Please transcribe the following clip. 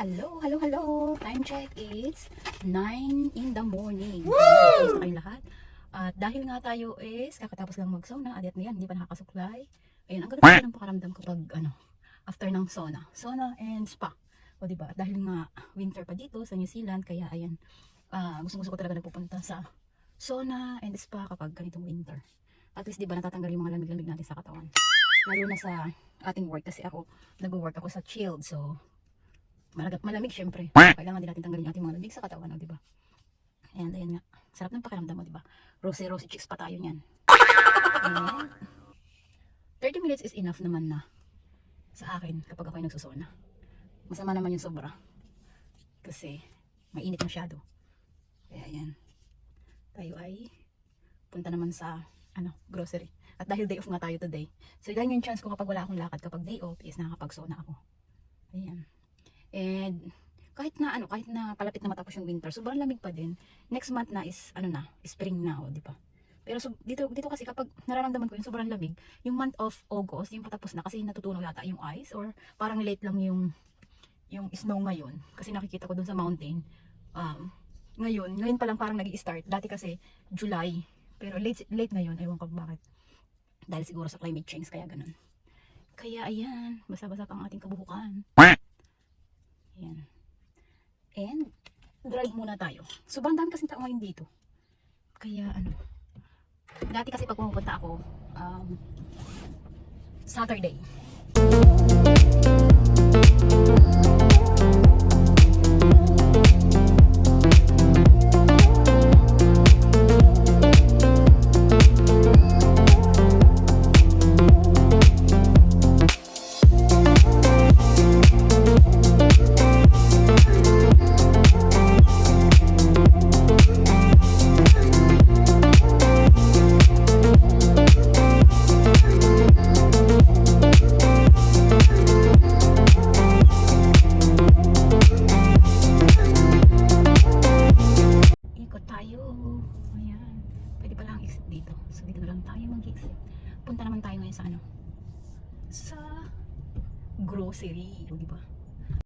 Hello, hello, hello. Time check, it's 9 in the morning. Kamusta kayong lahat? At dahil nga tayo is kakatapos lang mag-sauna, at ngayon hindi pa nakakasuklay. Ayun, ang ganda ng pakaramdam kapag after ng sauna and spa. O diba? Dahil nga winter pa dito sa New Zealand, kaya ayan, gusto ko talaga nagpupunta sa sauna and spa kapag ganitong winter. At least diba natatanggal yung mga lamig-lamig natin sa katawan. Lalo na sa ating work kasi ako, nag-work ako sa chilled, so malamig syempre. Kailangan din natin tanggalin yung ating mga lamig sa katawan, no, diba? And ayan nga, sarap ng pakiramdam mo, diba? Rosy chicks pa tayo niyan. And 30 minutes is enough naman na sa akin kapag ako ay nagsusona. Masama naman yung sobra. Kasi mainit masyado. Kaya ayan. Tayo ay punta naman sa grocery. At dahil day off nga tayo today. So yan yung chance ko kapag wala akong lakad, kapag day off is nakakapag-sauna ako. Ayan. And kahit na palapit na matapos yung winter, sobrang lamig pa din. Next month na is spring na, di ba? Pero dito kasi kapag nararamdaman ko yung sobrang lamig, yung month of August, yung patapos na kasi natutunaw yata yung ice, or parang late lang yung snow ngayon kasi nakikita ko dun sa mountain. Ngayon pa lang parang nag-i-start. Dati kasi July, pero late ngayon, ewan ko bakit. Dahil siguro sa climate change, kaya ganun. Kaya ayan, basa-basa pa ang ating kabuhukan. Ayan. And drive muna tayo. Sobrang dami kasing tao ngayon dito. Kaya dati kasi pag pumupunta ako Saturday. Dito. So dito na lang tayo mag-exit. Punta naman tayo ngayon sa sa grocery, di ba?